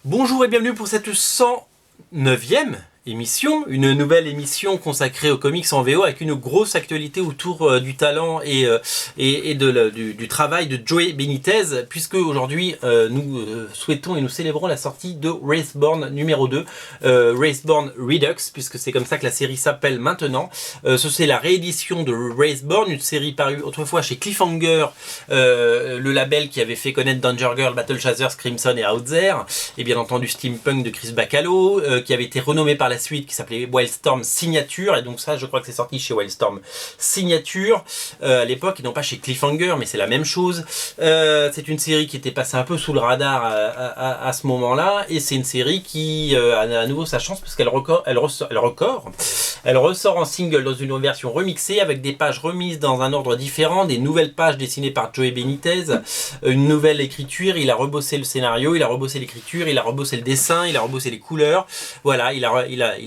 Bonjour et bienvenue pour cette 109e émission, une nouvelle émission consacrée aux comics en VO avec une grosse actualité autour du talent et du travail de Joey Benitez, puisque aujourd'hui nous souhaitons et nous célébrons la sortie de Raceborn numéro 2, Raceborn Redux, puisque c'est comme ça que la série s'appelle maintenant. C'est la réédition de Raceborn, une série parue autrefois chez Cliffhanger, le label qui avait fait connaître Danger Girl, Battle Chasers, Crimson et Out There, et bien entendu Steampunk de Chris Bacalo, qui avait été renommé par la suite, qui s'appelait Wildstorm Signature, et donc ça je crois que c'est sorti chez Wildstorm Signature à l'époque, et non pas chez Cliffhanger, mais c'est la même chose. C'est une série qui était passée un peu sous le radar à ce moment là, et c'est une série qui a à nouveau sa chance, parce qu'elle ressort en single dans une version remixée avec des pages remises dans un ordre différent, des nouvelles pages dessinées par Joey Benitez, une nouvelle écriture. Il a rebossé le scénario, il a rebossé l'écriture, il a rebossé le dessin, il a rebossé les couleurs. Voilà, il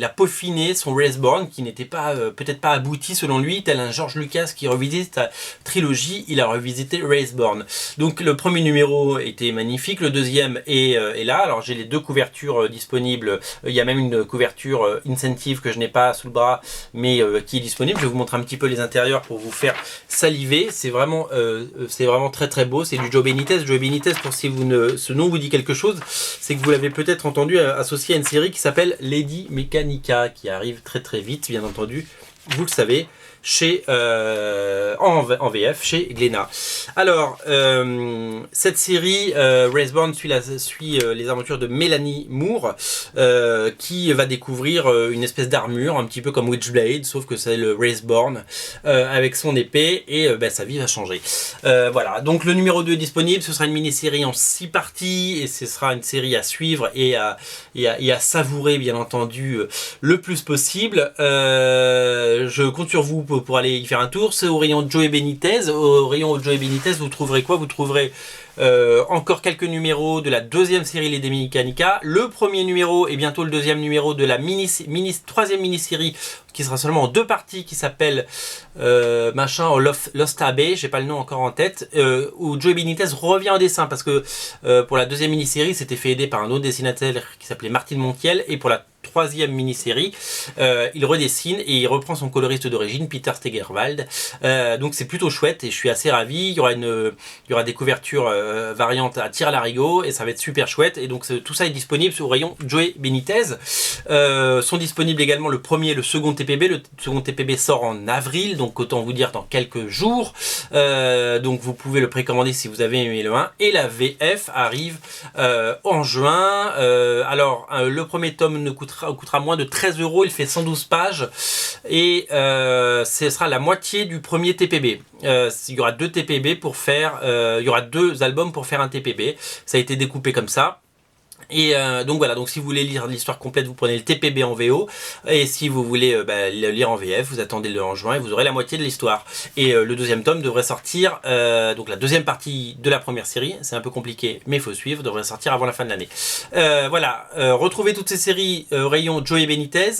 a peaufiné son Raceborn qui n'était pas peut-être pas abouti selon lui, tel un George Lucas qui revisite sa trilogie. Il a revisité Raceborn. Donc le premier numéro était magnifique, le deuxième est là. Alors j'ai les deux couvertures disponibles. Il y a même une couverture incentive que je n'ai pas sous le bras, mais qui est disponible. Je vais vous montrer un petit peu les intérieurs pour vous faire saliver. C'est vraiment très très beau. C'est du Joe Benitez. Joe Benitez, pour si ce nom vous dit quelque chose, c'est que vous l'avez peut-être entendu associé à une série qui s'appelle Lady Mechanika, qui arrive très très vite, bien entendu, vous le savez, chez en VF chez Glénat. Alors cette série Raceborn suit les aventures de Mélanie Moore, qui va découvrir une espèce d'armure un petit peu comme Witchblade, sauf que c'est le Raceborn avec son épée, et sa vie va changer. Voilà, donc le numéro 2 est disponible. Ce sera une mini-série en 6 parties, et ce sera une série à suivre et à savourer, bien entendu, le plus possible. Je compte sur vous pour aller y faire un tour. C'est au rayon Joey Benitez. Au rayon Joey Benitez, vous trouverez quoi? Vous trouverez encore quelques numéros de la deuxième série Lady Mechanika, le premier numéro et bientôt le deuxième numéro de la troisième mini-série qui sera seulement en 2 parties, qui s'appelle Lost Abbey, j'ai pas le nom encore en tête, où Joey Benitez revient au dessin, parce que pour la deuxième mini-série c'était fait aider par un autre dessinateur qui s'appelait Martin Montiel, et pour la troisième mini-série il redessine et il reprend son coloriste d'origine, Peter Stegerwald. Donc c'est plutôt chouette et je suis assez ravi. Il y aura des couvertures variantes à tir à l'arigot et ça va être super chouette. Et donc tout ça est disponible au rayon Joey Benitez. Sont disponibles également le premier et le second TPB. Le second TPB sort en avril, donc autant vous dire dans quelques jours. Donc vous pouvez le précommander si vous avez aimé le 1. Et la VF arrive en juin. Alors le premier tome ne coûtera moins de 13 €, il fait 112 pages, et ce sera la moitié du premier TPB. Il y aura 2 TPB pour faire, il y aura 2 albums pour faire un TPB. Ça a été découpé comme ça. Et donc voilà, donc si vous voulez lire l'histoire complète, vous prenez le TPB en VO, et si vous voulez le lire en VF, vous attendez le en juin et vous aurez la moitié de l'histoire. Et le deuxième tome devrait sortir, donc la deuxième partie de la première série, c'est un peu compliqué mais il faut suivre, devrait sortir avant la fin de l'année. Voilà, retrouvez toutes ces séries rayon Joey Benitez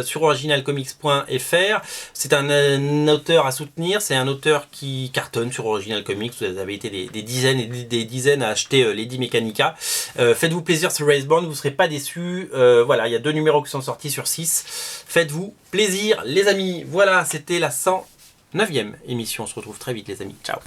sur originalcomics.fr. C'est un auteur à soutenir, c'est un auteur qui cartonne sur Original Comics. Vous avez été des dizaines et des dizaines à acheter Lady Mechanika. Faites-vous plaisir sur Raceborn, vous ne serez pas déçus. Voilà, il y a 2 numéros qui sont sortis sur 6. Faites-vous plaisir, les amis. Voilà, c'était la 109e émission. On se retrouve très vite, les amis. Ciao.